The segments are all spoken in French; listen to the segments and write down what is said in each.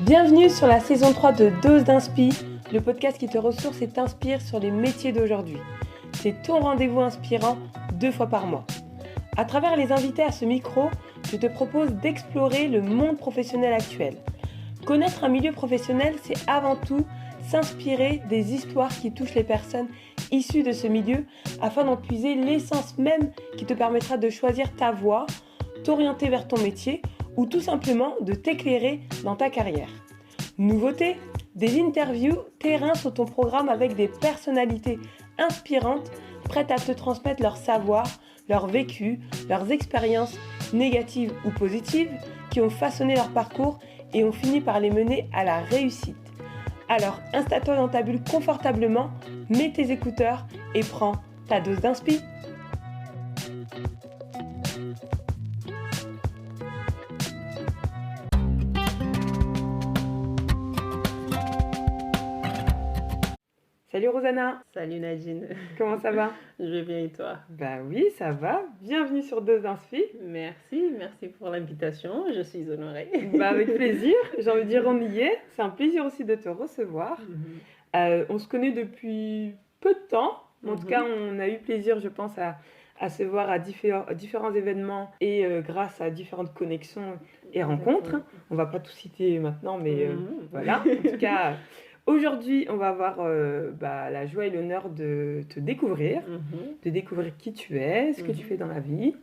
Bienvenue sur la saison 3 de Dose d'Inspi, le podcast qui te ressource et t'inspire sur les métiers d'aujourd'hui. C'est ton rendez-vous inspirant 2 fois par mois. À travers les invités à ce micro, je te propose d'explorer le monde professionnel actuel. Connaître un milieu professionnel, c'est avant tout s'inspirer des histoires qui touchent les personnes issues de ce milieu afin d'en puiser l'essence même qui te permettra de choisir ta voie, t'orienter vers ton métier ou tout simplement de t'éclairer dans ta carrière. Nouveauté, des interviews terrain sur ton programme avec des personnalités inspirantes prêtes à te transmettre leur savoir, leur vécu, leurs expériences négatives ou positives qui ont façonné leur parcours et ont fini par les mener à la réussite. Alors installe-toi dans ta bulle confortablement, mets tes écouteurs et prends ta dose d'inspi. Salut Rosanna. Salut Nadine. Comment ça va? Je vais bien et toi? Bah oui, ça va. Bienvenue sur Dose d'Inspi. Merci pour l'invitation. Je suis honorée. Bah avec plaisir. J'ai envie de dire on y est. C'est un plaisir aussi de te recevoir. On se connaît depuis peu de temps. En tout cas, on a eu plaisir, je pense, à se voir à différents événements et grâce à différentes connexions et rencontres. On va pas tout citer maintenant, mais voilà. En tout cas... Aujourd'hui, on va avoir la joie et l'honneur de te découvrir, de découvrir qui tu es, ce que tu fais dans la vie,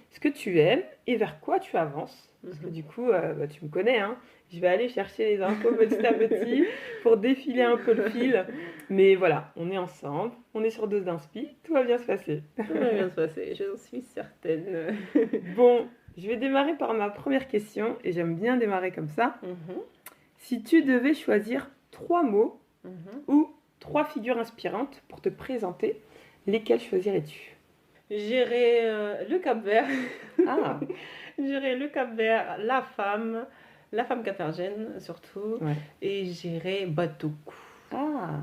ce que tu aimes et vers quoi tu avances. Parce que du coup, tu me connais, hein, je vais aller chercher les infos petit à petit pour défiler un peu le fil. Mais voilà, on est ensemble, on est sur Dose d'Inspi, tout va bien se passer. Tout va bien se passer, je suis certaine. Bon, je vais démarrer par ma première question et j'aime bien démarrer comme ça. Si tu devais choisir 3 mots ou 3 figures inspirantes pour te présenter, lesquelles choisirais-tu? J'irais le Cap-Vert. Ah. J'irais le Cap-Vert, la femme capverdienne surtout, Ouais. et j'irais Batouk. Ah.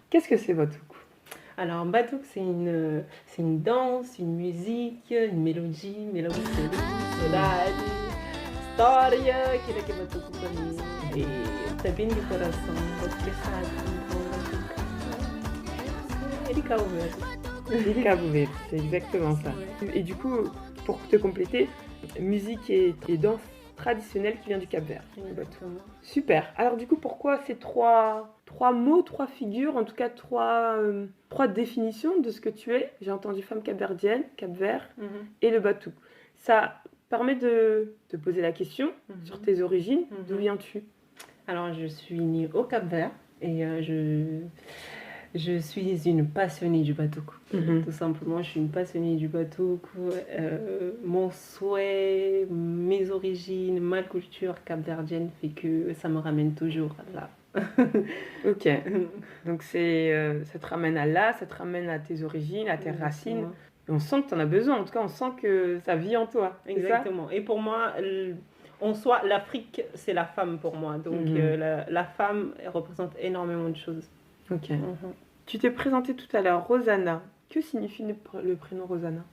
Qu'est-ce que c'est Batouk? Alors Batouk, c'est une danse, une musique, une mélodie, storia que Batouk connaît. E também de coração, porque sabe, ele Cabo Verde. Les Cabo Verde, c'est exactement ça. Et du coup, pour te compléter, musique et danse traditionnelle qui vient du Cap-Vert. Exactement. Super. Alors du coup, pourquoi ces 3 mots, 3 figures, en tout cas 3 définitions de ce que tu es? J'ai entendu femme capverdienne, Cap-Vert et le Batouk. Ça permet de te poser la question sur tes origines. D'où viens-tu? Alors, je suis née au Cap-Vert et je suis une passionnée du Batouk. Tout simplement, je suis une passionnée du Batouk. Mon souhait, mes origines, ma culture capverdienne fait que ça me ramène toujours là. Ok. Donc, ça te ramène à là, ça te ramène à tes origines, à tes racines. Et on sent que tu en as besoin. En tout cas, on sent que ça vit en toi. Exactement. Et pour moi... En soi, l'Afrique, c'est la femme pour moi. Donc, la femme elle représente énormément de choses. Ok. Tu t'es présentée tout à l'heure, Rosanna. Que signifie le prénom Rosanna?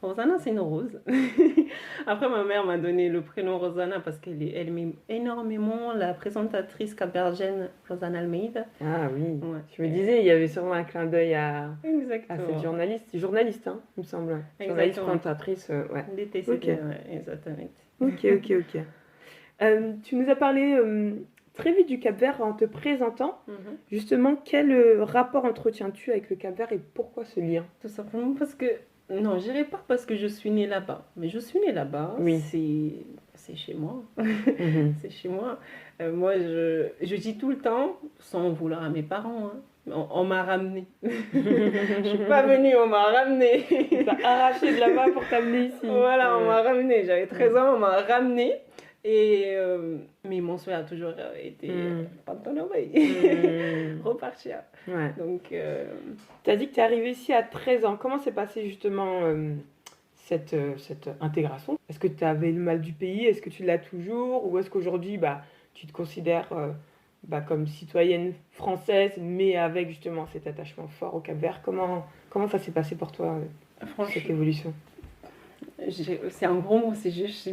Rosanna, c'est une rose. Après, ma mère m'a donné le prénom Rosanna parce qu'elle aime énormément la présentatrice capverdienne Rosanna Almeida. Ah oui. Ouais. Je me disais, il y avait sûrement un clin d'œil à Exactement. cette journaliste, hein, il me semble. Exactement. Journaliste, présentatrice, ouais. DTCD, Ok. ouais, exactement. Ok. Tu nous as parlé très vite du Cap-Vert en te présentant. Justement, quel rapport entretiens-tu avec le Cap-Vert et pourquoi ce lien? Tout simplement parce que... Non, je dirais pas parce que je suis née là-bas. Mais je suis née là-bas. Oui. C'est chez moi. C'est chez moi. Moi, je dis tout le temps, sans vouloir à mes parents, hein, on m'a ramenée. Je suis pas venue, on m'a ramenée. T'as arraché de là-bas pour t'amener ici. Voilà, on m'a ramenée. J'avais 13 ans, on m'a ramenée. Mais mon souhait a toujours été repartir. Ouais. Donc, tu as dit que tu es arrivée ici à 13 ans. Comment s'est passée justement cette intégration? Est-ce que tu avais le mal du pays? Est-ce que tu l'as toujours? Ou est-ce qu'aujourd'hui tu te considères comme citoyenne française, mais avec justement cet attachement fort au Cap-Vert? Comment ça s'est passé pour toi, cette évolution? c'est un gros mot, c'est juste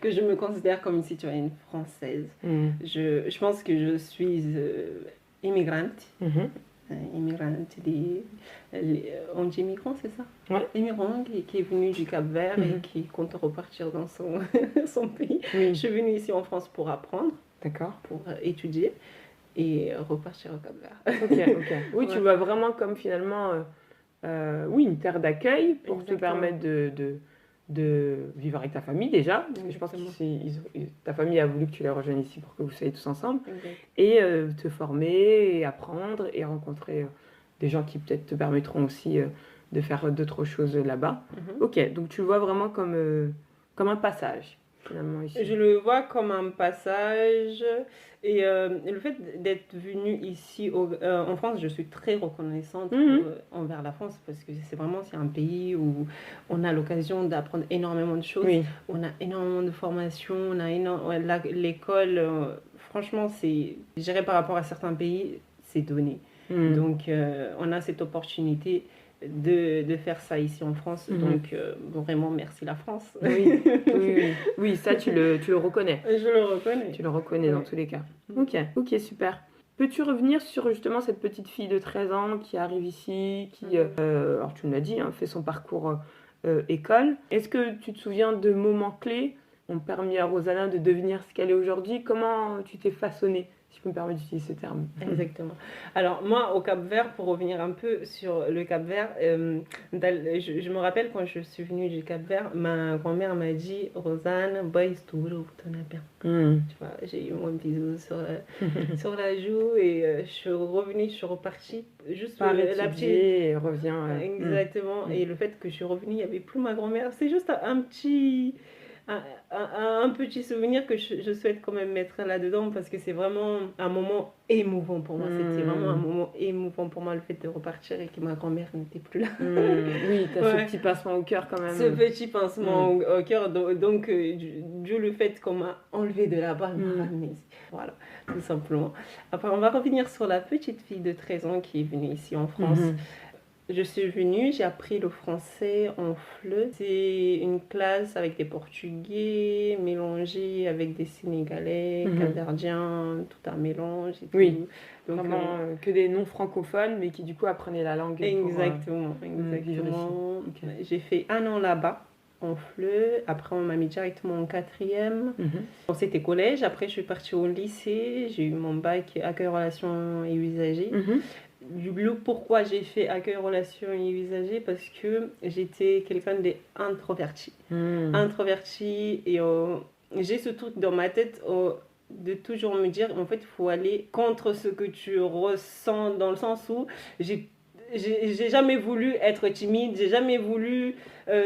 que je me considère comme une citoyenne française. Je pense que je suis immigrante. Immigrante, on dit immigrant, c'est ça? Ouais. Immigrant qui est venu du Cap-Vert et qui compte repartir dans son pays. Oui. Je suis venue ici en France pour apprendre, pour étudier et repartir au Cap-Vert. Ok. Oui, tu vois vraiment comme finalement une terre d'accueil pour te permettre de vivre avec ta famille déjà, parce que je pense que ta famille a voulu que tu les rejoignes ici pour que vous soyez tous ensemble, et te former, et apprendre, et rencontrer des gens qui peut-être te permettront aussi de faire d'autres choses là-bas. Ok, donc tu le vois vraiment comme un passage, finalement, ici. Je le vois comme un passage, et le fait d'être venue ici en France, je suis très reconnaissante envers la France, parce que c'est un pays où on a l'occasion d'apprendre énormément de choses, on a énormément de formations, on a l'école, franchement, je dirais par rapport à certains pays, c'est donné. Donc on a cette opportunité de faire ça ici en France, donc vraiment merci la France. Oui, ça tu le reconnais. Je le reconnais. Tu le reconnais dans tous les cas. Ok, super. Peux-tu revenir sur justement cette petite fille de 13 ans qui arrive ici, qui, alors tu me l'as dit, fait son parcours école. Est-ce que tu te souviens de moments clés qui ont permis à Rosanna de devenir ce qu'elle est aujourd'hui? Comment tu t'es façonnée, si je peux me permettre d'utiliser ce terme? Exactement. Alors moi, au Cap-Vert, pour revenir un peu sur le Cap-Vert, je me rappelle quand je suis venue du Cap-Vert, ma grand-mère m'a dit « Rosanne, boys touro, t'en as bien ». Tu vois, j'ai eu mon bisou sur la joue et je suis revenue, je suis repartie. Juste la petite et revient. Exactement. Et le fait que je suis revenue, il n'y avait plus ma grand-mère. C'est juste un petit souvenir que je souhaite quand même mettre là-dedans, parce que c'est vraiment un moment émouvant pour moi. C'était vraiment un moment émouvant pour moi, le fait de repartir et que ma grand-mère n'était plus là. Oui, tu as ce petit pincement au cœur quand même. Ce petit pincement au cœur, donc le fait qu'on m'a enlevé de là-bas, m'a ramené ici. Voilà, tout simplement. Après, on va revenir sur la petite fille de 13 ans qui est venue ici en France. Je suis venue, j'ai appris le français en FLE. C'est une classe avec des Portugais mélangés avec des Sénégalais, Cap-Verdiens, tout un mélange. Et oui, tout. Donc, vraiment que des non francophones, mais qui du coup apprenaient la langue. Exactement. J'ai fait 1 an là-bas en FLE. Après, on m'a mis directement en 4e. C'était collège. Après, je suis partie au lycée. J'ai eu mon bac accueil, relations et usagers. Pourquoi j'ai fait accueil, relations et usagers? Parce que j'étais quelqu'un d'introverti. Introverti, et j'ai ce truc dans ma tête de toujours me dire, en fait, il faut aller contre ce que tu ressens, dans le sens où j'ai jamais voulu être timide, j'ai jamais voulu...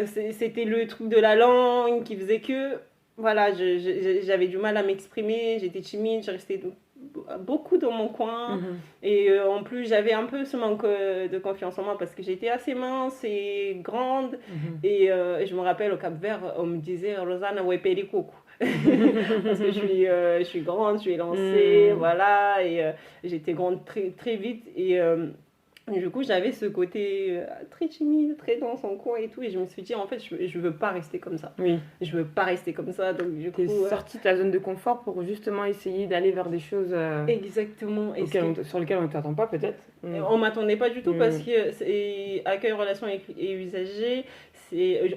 c'était le truc de la langue qui faisait que... Voilà, j'avais du mal à m'exprimer, j'étais timide, je restais beaucoup dans mon coin. Et en plus, j'avais un peu ce manque de confiance en moi, parce que j'étais assez mince et grande. Et je me rappelle, au Cap-Vert, on me disait « Rosanna, ouais, péricoucou ». Parce que je suis grande, je suis élancée, voilà. Et j'étais grande très, très vite. Et du coup, j'avais ce côté très timide, très dans son coin et tout. Et je me suis dit, en fait, je veux pas rester comme ça. Je veux pas rester comme ça. Donc, du coup, sortie de ta zone de confort pour justement essayer d'aller vers des choses exactement. Sur lesquelles on ne t'attend pas, peut-être. On m'attendait pas du tout, parce que accueil, relations et usagers,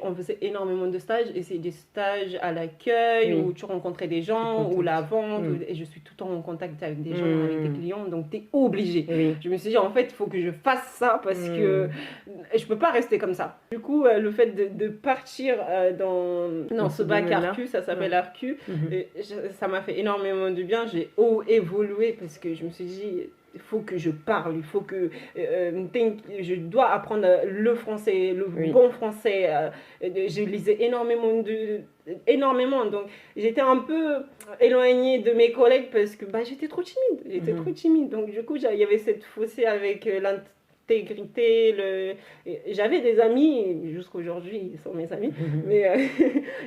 on faisait énormément de stages, et c'est des stages à l'accueil où tu rencontrais des gens, ou la vente, et je suis tout le temps en contact avec des gens, avec des clients, donc tu es obligé. Je me suis dit, en fait, il faut que je fasse ça, parce que je peux pas rester comme ça. Du coup, le fait de partir dans ce bac ARCU, ça s'appelle ARCU, ça m'a fait énormément de bien. J'ai évolué, parce que je me suis dit, il faut que je parle, il faut que je dois apprendre le français, le bon français. Je lisais énormément, donc j'étais un peu éloignée de mes collègues, parce que j'étais trop timide. Donc du coup, il y avait cette fossé avec l'intégrité. J'avais des amis, jusqu'aujourd'hui ils sont mes amis, mais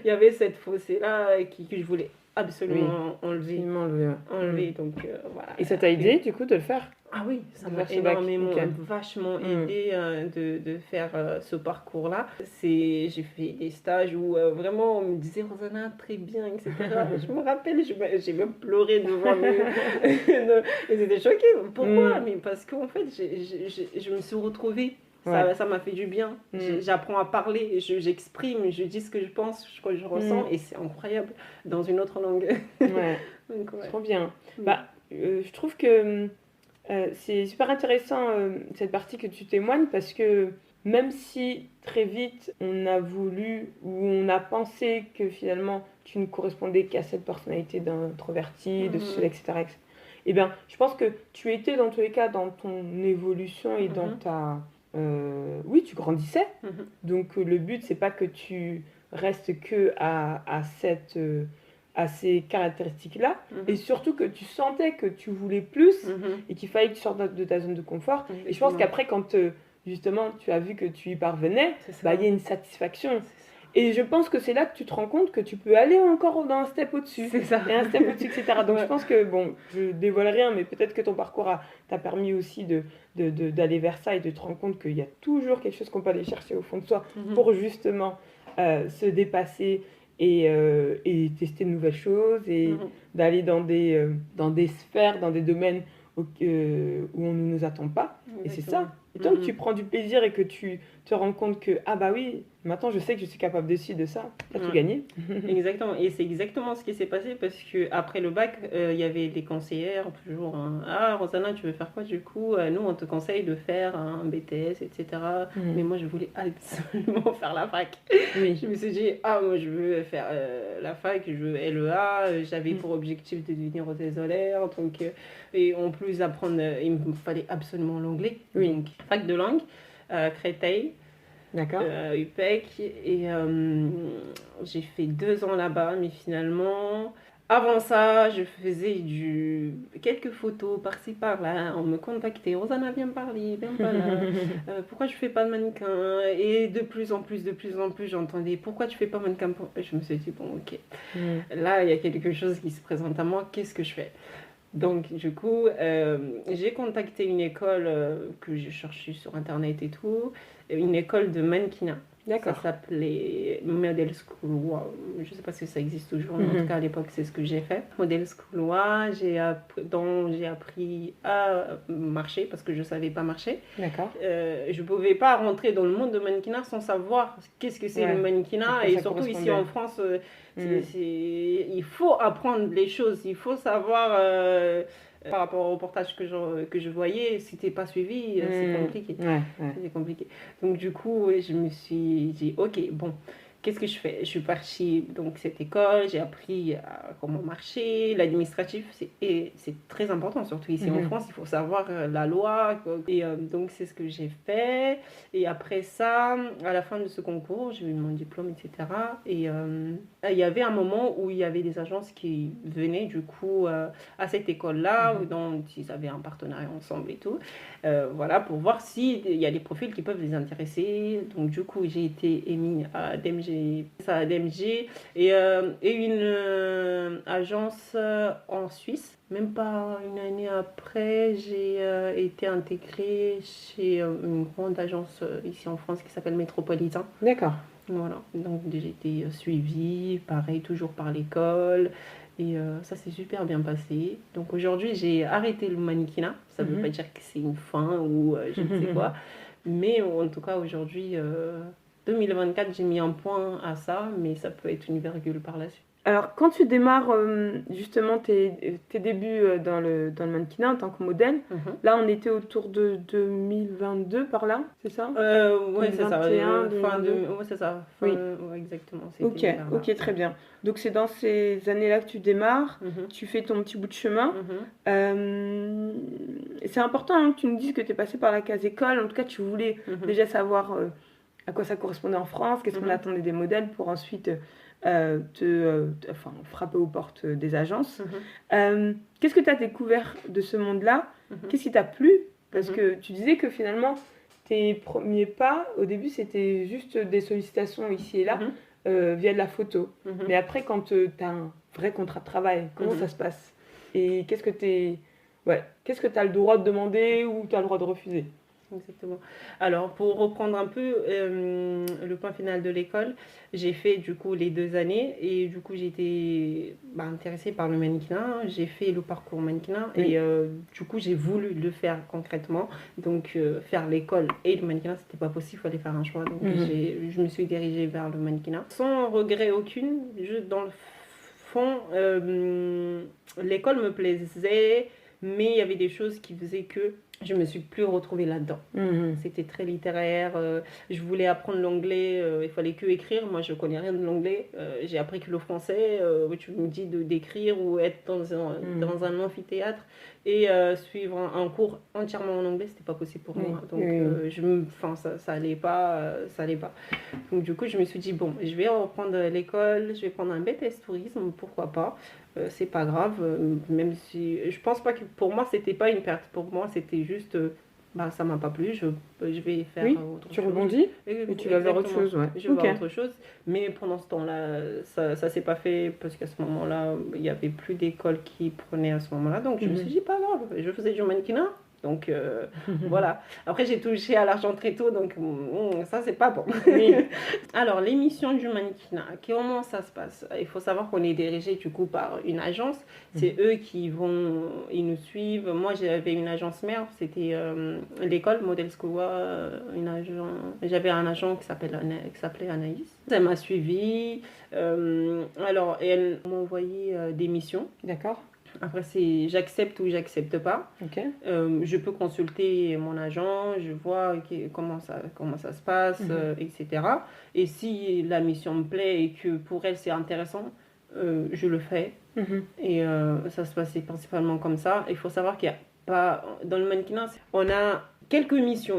il y avait cette fossé là que je voulais absolument enlever. Absolument Enlever, donc voilà. Et ça t'a aidé du coup de le faire? Ah oui, ça De m'a faire ce bac, énormément, ok. vachement aidé de faire ce parcours-là. J'ai fait des stages où vraiment on me disait Rosanna, très bien, etc. Je me rappelle, j'ai même pleuré devant eux. Ils étaient choqués. Pourquoi? Mais parce qu'en fait, je me suis retrouvée. Ouais. Ça m'a fait du bien. J'apprends à parler, j'exprime, je dis ce que je pense, ce que je ressens, et c'est incroyable dans une autre langue. Ouais, Donc, ouais. trop bien. Bah, je trouve que c'est super intéressant cette partie que tu témoignes parce que même si très vite on a voulu ou on a pensé que finalement tu ne correspondais qu'à cette personnalité d'introverti, de ceci, etc., eh bien, je pense que tu étais dans tous les cas dans ton évolution et dans ta... oui, tu grandissais. Donc le but, c'est pas que tu restes que à ces caractéristiques-là, et surtout que tu sentais que tu voulais plus et qu'il fallait que tu sortes de ta zone de confort. Et je pense qu'après, quand justement tu as vu que tu y parvenais, bah, il y a une satisfaction. Et je pense que c'est là que tu te rends compte que tu peux aller encore dans un step au-dessus. C'est ça. Et un step au-dessus, etc. Donc je pense que, bon, je dévoile rien, mais peut-être que ton parcours t'a permis aussi d'aller vers ça et de te rendre compte qu'il y a toujours quelque chose qu'on peut aller chercher au fond de soi pour justement se dépasser et tester de nouvelles choses et d'aller dans des sphères, dans des domaines où on ne nous attend pas. Exactement. Et c'est ça. Et tant que tu prends du plaisir et que tu te rends compte que, ah bah oui, maintenant je sais que je suis capable de ça, t'as tout gagné. Exactement, et c'est exactement ce qui s'est passé parce qu'après le bac, il y avait des conseillères, toujours, ah Rosanna, tu veux faire quoi du coup? Nous, on te conseille de faire un BTS, etc. Mais moi, je voulais absolument faire la fac. Je me suis dit, ah, moi, je veux faire la fac, je veux LEA, j'avais pour objectif de devenir hôtesse-solaire, donc, et en plus, apprendre, il me fallait absolument l'anglais, donc fac de langue, Créteil. D'accord. UPEC, et j'ai fait 2 ans là-bas, mais finalement, avant ça, je faisais quelques photos par-ci par-là. On me contactait, Rosanna, viens parler, viens pas là. Pourquoi je fais pas de mannequin? Et de plus en plus, j'entendais, pourquoi tu fais pas mannequin? Je me suis dit, bon, ok, là, il y a quelque chose qui se présente à moi, qu'est-ce que je fais? Donc, du coup, j'ai contacté une école que j'ai cherchée sur Internet et tout, une école de mannequinat. D'accord. Ça s'appelait Model School. Wow. Je ne sais pas si ça existe toujours, mais en tout cas, à l'époque, c'est ce que j'ai fait. Model School, wow, j'ai appris à marcher parce que je ne savais pas marcher. D'accord. Je ne pouvais pas rentrer dans le monde de mannequinat sans savoir qu'est-ce que c'est le mannequinat. Et surtout ici en France, il faut apprendre les choses, il faut savoir... par rapport au reportage que je voyais, si t'es pas suivi, c'est compliqué. C'est compliqué. Donc du coup, je me suis dit, ok, bon, qu'est-ce que je fais? Je suis partie donc cette école, j'ai appris comment marcher, l'administratif, c'est très important, surtout ici en France, il faut savoir la loi. Et donc c'est ce que j'ai fait. Et après ça, à la fin de ce concours, j'ai eu mon diplôme, etc. Et il y avait un moment où il y avait des agences qui venaient du coup à cette école-là, dont ils avaient un partenariat ensemble et tout. Voilà, pour voir s'il y a des profils qui peuvent les intéresser. Donc du coup, j'ai été émise à DMG et une agence en Suisse. Même pas une année après, j'ai été intégrée chez une grande agence ici en France qui s'appelle Métropolitain. D'accord. Voilà, donc j'ai été suivie, pareil, toujours par l'école. Et ça s'est super bien passé. Donc aujourd'hui, j'ai arrêté le mannequinat. Ça ne veut pas dire que c'est une fin ou je ne sais quoi. Mais en tout cas, aujourd'hui, 2024, j'ai mis un point à ça, mais ça peut être une virgule par la suite. Alors, quand tu démarres justement tes débuts dans le mannequinat en tant que modèle, là, on était autour de 2022 par là, c'est ça? Oui, c'est ça. C'est ça. Oui, exactement. Ok, très bien. Donc, c'est dans ces années-là que tu démarres, tu fais ton petit bout de chemin. C'est important hein, que tu nous dises que tu es passé par la case école. En tout cas, tu voulais déjà savoir à quoi ça correspondait en France, qu'est-ce qu'on attendait des modèles pour ensuite... frapper aux portes des agences. Qu'est-ce que tu as découvert de ce monde-là? Qu'est-ce qui t'a plu? Parce que tu disais que finalement, tes premiers pas, au début, c'était juste des sollicitations ici et là, via de la photo. Mais après, quand tu as un vrai contrat de travail, comment ça se passe? Et qu'est-ce que tu as le droit de demander ou tu as le droit de refuser? Exactement. Alors, pour reprendre un peu le point final de l'école, j'ai fait du coup les 2 années et du coup j'ai été intéressée par le mannequinat. J'ai fait le parcours mannequinat et du coup j'ai voulu le faire concrètement. Donc, faire l'école et le mannequinat, c'était pas possible, il fallait faire un choix. Donc, je me suis dirigée vers le mannequinat. Sans regret aucune, juste dans le fond, l'école me plaisait, mais il y avait des choses qui faisaient que je me suis plus retrouvée là-dedans. C'était très littéraire. Je voulais apprendre l'anglais. Il fallait que écrire. Moi, je connais rien de l'anglais. J'ai appris que le français. Tu me dis d'écrire ou être dans un amphithéâtre et suivre un cours entièrement en anglais, c'était pas possible pour moi. Donc, ça allait pas. Ça allait pas. Donc, du coup, je me suis dit bon, je vais reprendre l'école. Je vais prendre un BTS tourisme. Pourquoi pas? C'est pas grave, même si je pense pas que pour moi c'était pas une perte, pour moi c'était juste ça m'a pas plu, je vais faire autre chose. Tu rebondis et tu vas vers autre chose. Je vais vers autre chose, mais pendant ce temps-là ça s'est pas fait parce qu'à ce moment-là il y avait plus d'école qui prenaient à ce moment-là, donc je me suis dit pas grave, je faisais du mannequinat. Donc voilà. Après j'ai touché à l'argent très tôt, donc ça c'est pas bon. Alors l'émission du mannequinat, comment ça se passe? Il faut savoir qu'on est dirigé du coup par une agence. C'est eux qui ils nous suivent. Moi j'avais une agence mère, c'était l'école Model School. J'avais un agent qui s'appelait Anaïs. Elle m'a suivi. Alors elle m'a envoyé des missions. D'accord. Après, c'est j'accepte ou j'accepte pas. Je peux consulter mon agent, je vois comment ça se passe, etc. Et si la mission me plaît et que pour elle c'est intéressant, je le fais. Et ça se passait principalement comme ça. Il faut savoir qu'il n'y a pas... Dans le mannequinat, on a quelques missions.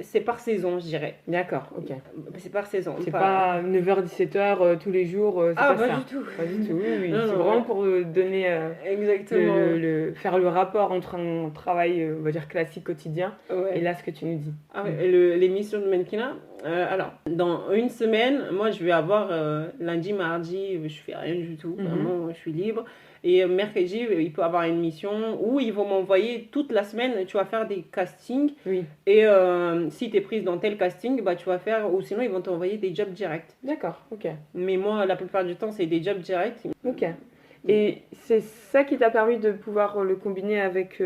C'est par saison, je dirais. D'accord, ok. C'est par saison. C'est pas 9h-17h tous les jours. Pas du tout. Pas du tout, oui. C'est vraiment pour donner... Exactement. Faire le rapport entre un travail, on va dire, classique, quotidien, et là, ce que tu nous dis. Les missions de mannequinat, alors, dans une semaine, moi, je vais avoir lundi, mardi, je fais rien du tout. Vraiment, je suis libre. Et mercredi, il peut y avoir une mission où ils vont m'envoyer toute la semaine, tu vas faire des castings. Et si tu es prise dans tel casting, tu vas faire, ou sinon ils vont t'envoyer des jobs directs. D'accord, ok. Mais moi, la plupart du temps, c'est des jobs directs. Ok. Et c'est ça qui t'a permis de pouvoir le combiner avec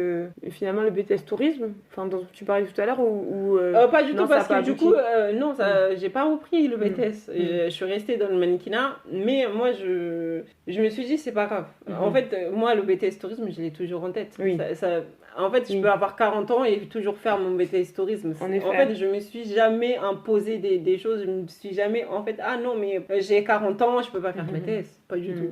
finalement le BTS tourisme, dont tu parlais tout à l'heure, ou pas du tout, parce que du coup, non, j'ai pas repris le BTS. Je suis restée dans le mannequinat, mais moi, je me suis dit, c'est pas grave. En fait, moi, le BTS tourisme, je l'ai toujours en tête. En fait, je peux avoir 40 ans et toujours faire mon BTS tourisme. En fait, je me suis jamais imposé des choses. Je me suis jamais, non, mais j'ai 40 ans, je peux pas faire BTS. Pas du tout.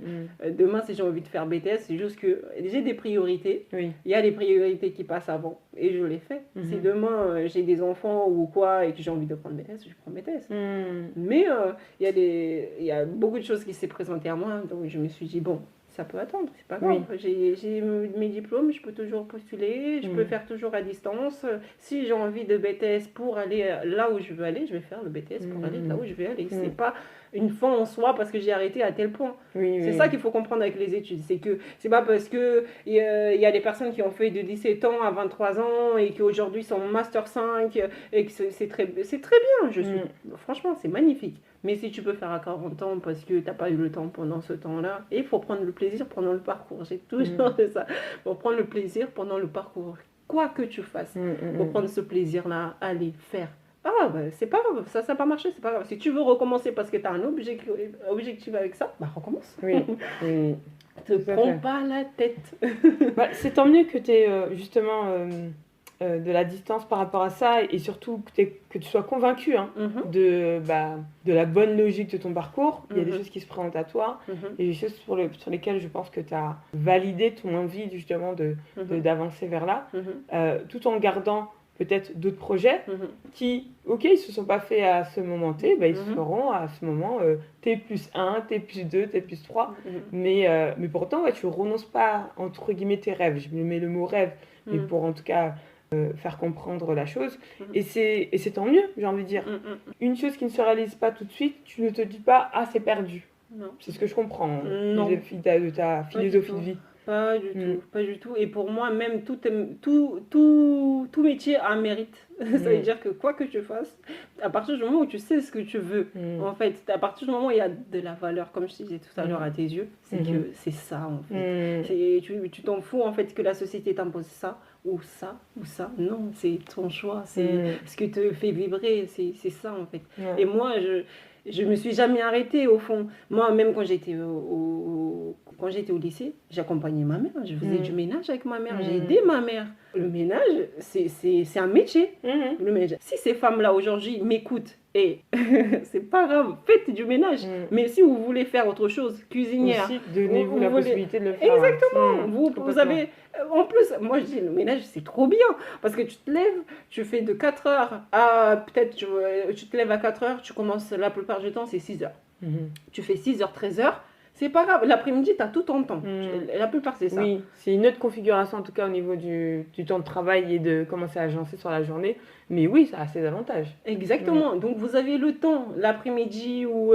Demain, si j'ai envie de faire BTS, c'est juste que j'ai des priorités. Il y a des priorités qui passent avant et je les fais. Si demain, j'ai des enfants ou quoi et que j'ai envie de prendre BTS, je prends BTS. Mais il y a beaucoup de choses qui s'est présentées à moi. Donc, je me suis dit, bon, ça peut attendre, c'est pas grave. J'ai mes diplômes, je peux toujours postuler, je peux faire toujours à distance. Si j'ai envie de BTS pour aller là où je veux aller, je vais faire le BTS pour aller là où je veux aller. C'est pas une fin en soi parce que j'ai arrêté à tel point. C'est ça qu'il faut comprendre avec les études. C'est que c'est pas parce que il y a des personnes qui ont fait de 17 ans à 23 ans et qui aujourd'hui sont en Master 5 et que c'est très bien. Franchement, c'est magnifique. Mais si tu peux faire à 40 ans parce que tu n'as pas eu le temps pendant ce temps-là, et il faut prendre le plaisir pendant le parcours. J'ai toujours fait ça. Il faut prendre le plaisir pendant le parcours. Quoi que tu fasses, il faut prendre ce plaisir-là, aller faire. C'est pas grave, ça n'a pas marché, c'est pas grave. Si tu veux recommencer parce que tu as un objectif avec ça, recommence. Te prends pas la tête. C'est tant mieux que tu aies justement de la distance par rapport à ça et surtout que tu sois convaincu de la bonne logique de ton parcours. Il y a des choses qui se présentent à toi et des choses sur lesquelles je pense que tu as validé ton envie justement d'avancer vers là, tout en gardant peut-être d'autres projets qui, ils se sont pas faits à ce moment T, ils se feront à ce moment T+1, T+2, T+3. Mais pourtant, tu renonces pas, entre guillemets, tes rêves. Je me mets le mot rêve, mais pour en tout cas faire comprendre la chose. Et c'est tant mieux, j'ai envie de dire. Une chose qui ne se réalise pas tout de suite, tu ne te dis pas « Ah, c'est perdu ». Non. C'est ce que je comprends Non. de ta philosophie de vie. Pas du tout, pas du tout. Et pour moi, même tout métier a un mérite. Ça veut dire que quoi que tu fasses, à partir du moment où tu sais ce que tu veux, en fait, à partir du moment où il y a de la valeur, comme je te disais tout à l'heure à tes yeux, c'est que c'est ça en fait. Tu t'en fous en fait que la société t'impose ça ou ça ou ça. Non, c'est ton choix, c'est ce que te fait vibrer, c'est ça en fait. Et moi, je me suis jamais arrêtée au fond. Moi, même quand j'étais au lycée, j'accompagnais ma mère. Je faisais du ménage avec ma mère. J'ai aidé ma mère. Le ménage, c'est un métier. Le ménage. Si ces femmes-là aujourd'hui m'écoutent, et c'est pas grave, faites du ménage. Mais si vous voulez faire autre chose, cuisinière, aussi, donnez-vous la possibilité de le faire. Exactement. Vous avez. En plus, moi je dis le ménage c'est trop bien parce que tu te lèves, tu fais de 4h à peut-être tu te lèves à 4h, tu commences la plupart du temps c'est 6h. Tu fais 6h, 13h. C'est pas grave, l'après-midi, tu as tout ton temps. La plupart, c'est ça. Oui, c'est une autre configuration, en tout cas, au niveau du temps de travail et de comment c'est agencé sur la journée. Mais oui, ça a ses avantages. Exactement. Donc, vous avez le temps, l'après-midi ou...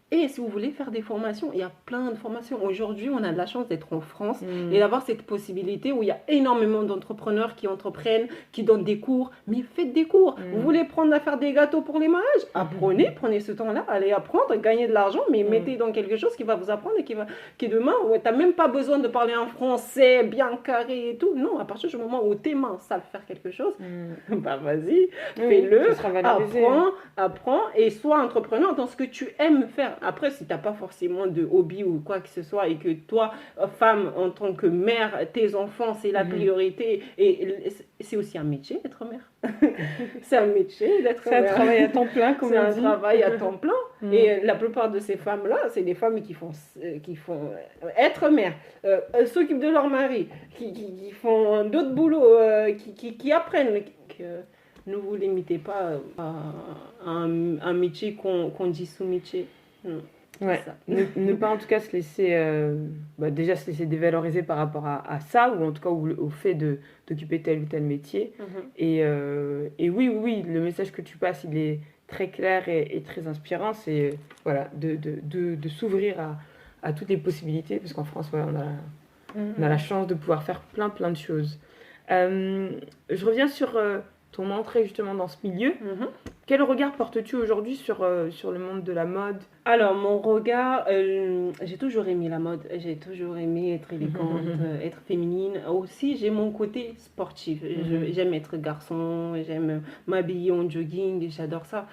Et si vous voulez faire des formations, il y a plein de formations. Aujourd'hui, on a de la chance d'être en France et d'avoir cette possibilité où il y a énormément d'entrepreneurs qui entreprennent, qui donnent des cours. Mais faites des cours. Vous voulez prendre à faire des gâteaux pour les mariages? Apprenez, prenez ce temps-là, allez apprendre, gagnez de l'argent, mais mettez dans quelque chose qui va vous apprendre et qui demain, tu n'as même pas besoin de parler en français bien carré et tout. Non, à partir du moment où tes mains savent faire quelque chose, bah vas-y, fais-le, apprends et sois entrepreneur dans ce que tu aimes faire. Après, si tu n'as pas forcément de hobby ou quoi que ce soit et que toi, femme, en tant que mère, tes enfants, c'est la priorité. Et c'est aussi un métier d'être mère. C'est un métier d'être mère. C'est un travail à temps plein, comme on dit. C'est un travail à temps plein. Et la plupart de ces femmes-là, c'est des femmes qui font être mère, s'occupent de leur mari, qui font d'autres boulots, qui apprennent. Ne vous limitez pas à un métier qu'on dit sous-métier. Ouais. Ne pas en tout cas se laisser déjà se laisser dévaloriser par rapport à ça, ou en tout cas au fait d'occuper tel ou tel métier. Et oui, le message que tu passes, il est très clair et très inspirant. C'est voilà, de s'ouvrir à toutes les possibilités, parce qu'en France, voilà, on a la chance de pouvoir faire plein de choses. Je reviens sur ton entrée justement dans ce milieu. Quel regard portes-tu aujourd'hui sur le monde de la mode? Alors, mon regard, j'ai toujours aimé la mode, j'ai toujours aimé être élégante, être féminine. Aussi, j'ai mon côté sportif. J'aime être garçon, j'aime m'habiller en jogging, j'adore ça.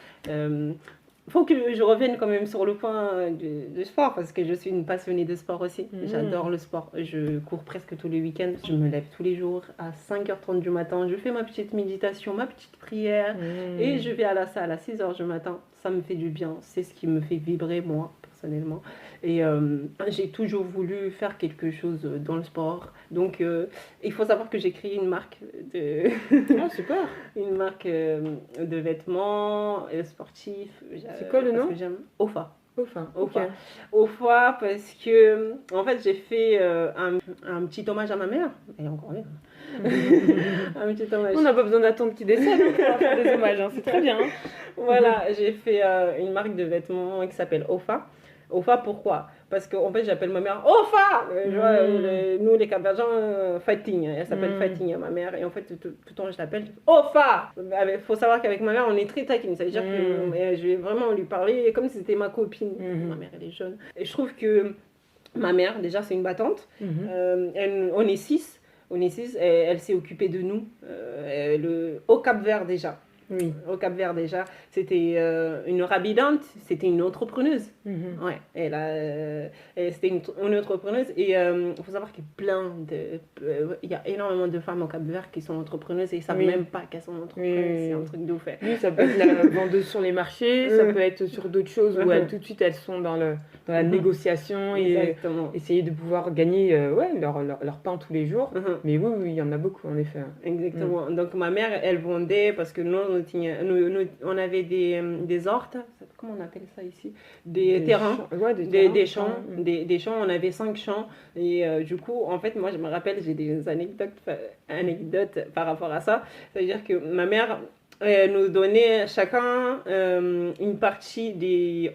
Faut que je revienne quand même sur le point du sport parce que je suis une passionnée de sport aussi. J'adore le sport. Je cours presque tous les week-ends. Je me lève tous les jours à 5h30 du matin. Je fais ma petite méditation, ma petite prière et je vais à la salle à 6h du matin. Ça me fait du bien. C'est ce qui me fait vibrer moi personnellement. Et j'ai toujours voulu faire quelque chose dans le sport. Donc, il faut savoir que j'ai créé une marque super. Une marque de vêtements sportifs. C'est quoi le nom? OFA. Okay. OFA parce que, en fait, j'ai fait un petit hommage à ma mère. Et encore bien. Un petit hommage. On n'a pas besoin d'attendre qu'il décède pour faire des hommages. C'est très bien. Voilà, j'ai fait une marque de vêtements qui s'appelle OFA. OFA, pourquoi? Parce qu'en fait, j'appelle ma mère OFA. Nous, les Cap-Verdiens, Fighting. Elle s'appelle Fighting, ma mère. Et en fait, tout le temps, je l'appelle OFA. Il faut savoir qu'avec ma mère, on est très taquine. Ça veut dire que je vais vraiment lui parler comme si c'était ma copine. Ma mère, elle est jeune. Et je trouve que ma mère, déjà, c'est une battante. On est 6. Elle s'est occupée de nous. Au Cap-Vert, déjà. Oui. Au Cap-Vert déjà, c'était une rabidante, c'était une entrepreneuse. Ouais, c'était une entrepreneuse et il faut savoir qu'il y a énormément de femmes au Cap-Vert qui sont entrepreneuses et ils savent même pas qu'elles sont entrepreneuses. C'est un truc de ouf. Oui, ça peut être la vendeuse sur les marchés, ça peut être sur d'autres choses où tout de suite elles sont dans la négociation et essayer de pouvoir gagner leur pain tous les jours. Mais oui, il y en a beaucoup en effet. Exactement. Donc ma mère, elle vendait parce que nous, on avait des hortes, comment on appelle ça ici? Des terrains, des champs, des champs, on avait 5 champs. Et du coup, en fait, moi, je me rappelle, j'ai des anecdotes par rapport à ça. C'est-à-dire que ma mère nous donnait chacun une partie de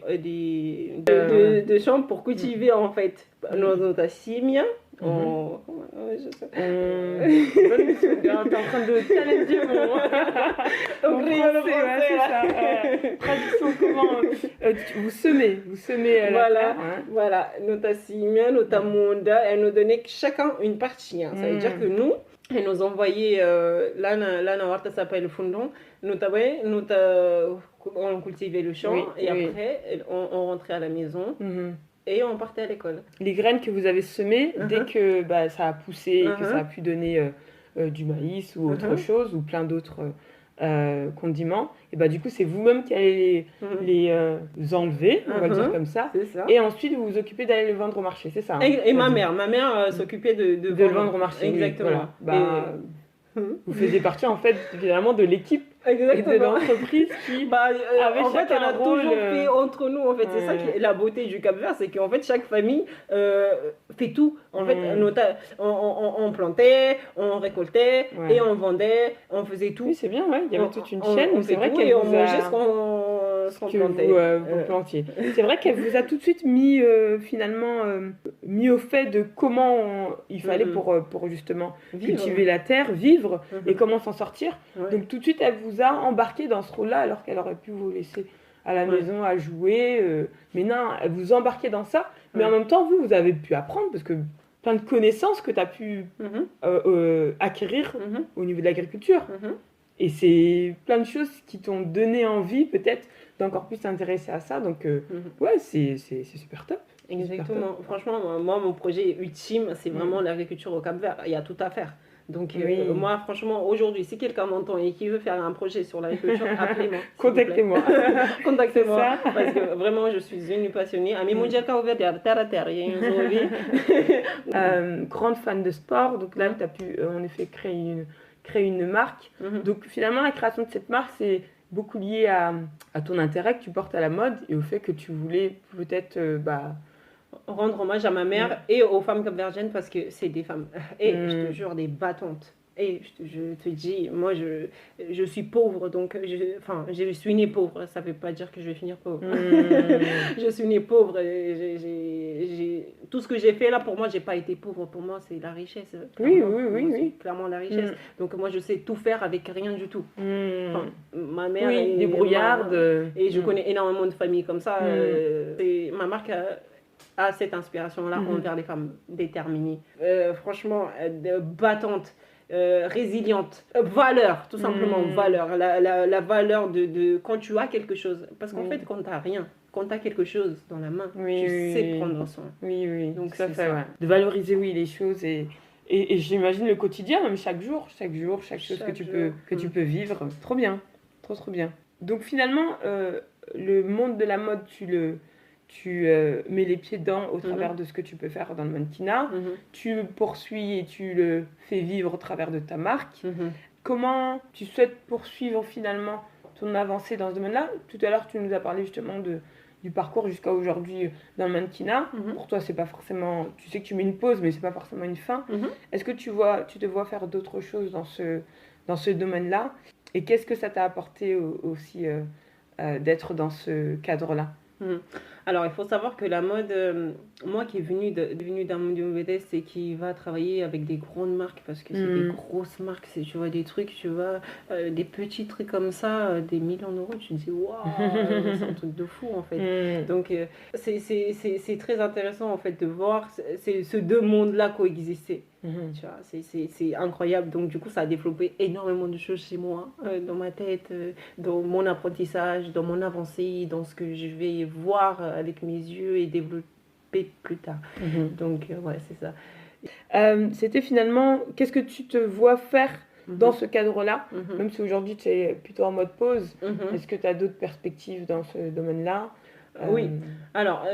champs pour cultiver, en fait. Notre simia. T'es en train de challenger mon français, c'est ça. Traduction comment vous semez voilà, notre simia, notre monda, elle nous donnait chacun une partie. Ça veut dire que nous, elle nous envoyait, là, ça s'appelle le fondon, on cultivait le champ et après, on rentrait à la maison. Et on partait à l'école. Les graines que vous avez semées, dès que ça a poussé et que ça a pu donner du maïs ou autre chose, ou plein d'autres condiments, et du coup, c'est vous-même qui allez les enlever, on va le dire comme ça. Et ensuite, vous vous occupez d'aller les vendre au marché, c'est ça Et ma mère s'occupait de le vendre au marché. Exactement. Voilà. Vous faisiez partie en fait finalement de l'équipe et de l'entreprise qui avait en fait, on a toujours fait entre nous. En fait, c'est ça qui est la beauté du Cap-Vert, c'est qu'en fait chaque famille fait tout. En fait, on plantait, on récoltait et on vendait, on faisait tout. Oui, c'est bien, il y avait toute une chaîne. C'est vrai qu'elle vous mangeait ce qu'on plantait. Vous plantiez. C'est vrai qu'elle vous a tout de suite mis finalement mis au fait de comment il fallait pour justement cultiver la terre, vivre et comment s'en sortir. Donc tout de suite, elle vous a embarqué dans ce rôle-là alors qu'elle aurait pu vous laisser à la maison à jouer. Mais non, elle vous embarquait dans ça. Mais en même temps, vous avez pu apprendre parce que plein de connaissances que tu as pu acquérir au niveau de l'agriculture. Et c'est plein de choses qui t'ont donné envie peut-être d'encore plus t'intéresser à ça. Donc c'est super top. Exactement. Franchement, moi, mon projet ultime, c'est vraiment l'agriculture au Cap-Vert. Il y a tout à faire. Donc moi, franchement, aujourd'hui, si quelqu'un m'entend et qui veut faire un projet sur l'agriculture, appelez-moi. Contactez-moi. Contactez-moi, parce que vraiment, je suis une passionnée. À Mondial Cap-Vert, terre à terre, il y a une grande fan de sport, donc là, tu as pu en effet créer une marque. Donc finalement, la création de cette marque, c'est beaucoup lié à ton intérêt que tu portes à la mode et au fait que tu voulais peut-être... rendre hommage à ma mère et aux femmes capverdiennes parce que c'est des femmes et je te jure des battantes et je te dis moi je suis pauvre donc je suis née pauvre, ça veut pas dire que je vais finir pauvre. Je suis née pauvre, tout ce que j'ai fait là, pour moi j'ai pas été pauvre, pour moi c'est la richesse, oui. Clairement la richesse. Donc moi je sais tout faire avec rien du tout. Ma mère est débrouillarde et je connais énormément de familles comme ça. Ma marque à cette inspiration-là envers les femmes déterminées, franchement, battantes, résilientes, valeur, tout simplement, valeur, la valeur de quand tu as quelque chose. Parce qu'en fait, quand tu n'as rien, quand tu as quelque chose dans la main, tu sais prendre soin. Oui. Donc ça. De valoriser, les choses et j'imagine le quotidien, même chaque jour, chaque chose que tu peux vivre. Trop bien, trop bien. Donc finalement, le monde de la mode, tu mets les pieds dedans au travers de ce que tu peux faire dans le mannequinat. Tu poursuis et tu le fais vivre au travers de ta marque. Comment tu souhaites poursuivre finalement ton avancée dans ce domaine-là? Tout à l'heure, tu nous as parlé justement du parcours jusqu'à aujourd'hui dans le mannequinat. Pour toi, c'est pas forcément... Tu sais que tu mets une pause, mais c'est pas forcément une fin. Est-ce que tu te vois faire d'autres choses dans ce domaine-là? Et qu'est-ce que ça t'a apporté aussi d'être dans ce cadre-là? Alors, il faut savoir que la mode, moi qui est venue d'un monde modeste et qui va travailler avec des grandes marques, parce que c'est des grosses marques, tu vois des trucs, tu vois, des petits trucs comme ça, des millions d'euros, tu te dis waouh, c'est un truc de fou en fait. Donc, c'est très intéressant en fait de voir ce deux mondes-là coexister. Tu vois, c'est incroyable. Donc, du coup, ça a développé énormément de choses chez moi, dans ma tête, dans mon apprentissage, dans mon avancée, dans ce que je vais voir avec mes yeux et développer plus tard. Donc, c'est ça. C'était finalement, qu'est-ce que tu te vois faire dans ce cadre-là, même si aujourd'hui tu es plutôt en mode pause? Est-ce que tu as d'autres perspectives dans ce domaine-là? Oui. Alors,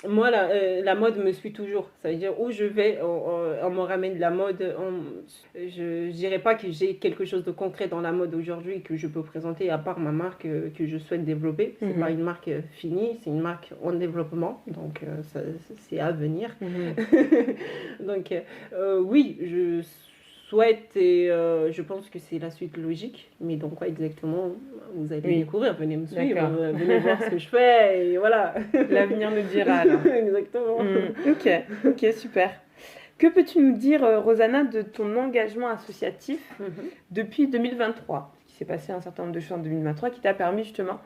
moi, la mode me suit toujours. Ça veut dire où je vais, on me ramène de la mode. Je ne dirais pas que j'ai quelque chose de concret dans la mode aujourd'hui que je peux présenter, à part ma marque que je souhaite développer. C'est pas une marque finie, c'est une marque en développement. Donc, c'est à venir. Donc, oui, je souhaite et je pense que c'est la suite logique. Mais donc, quoi exactement, vous allez découvrir. Venez me suivre, venez voir ce que je fais et voilà. L'avenir nous dira alors. Exactement. Ok, super. Que peux-tu nous dire, Rosanna, de ton engagement associatif depuis 2023 ? Il s'est passé un certain nombre de choses en 2023 qui t'a permis justement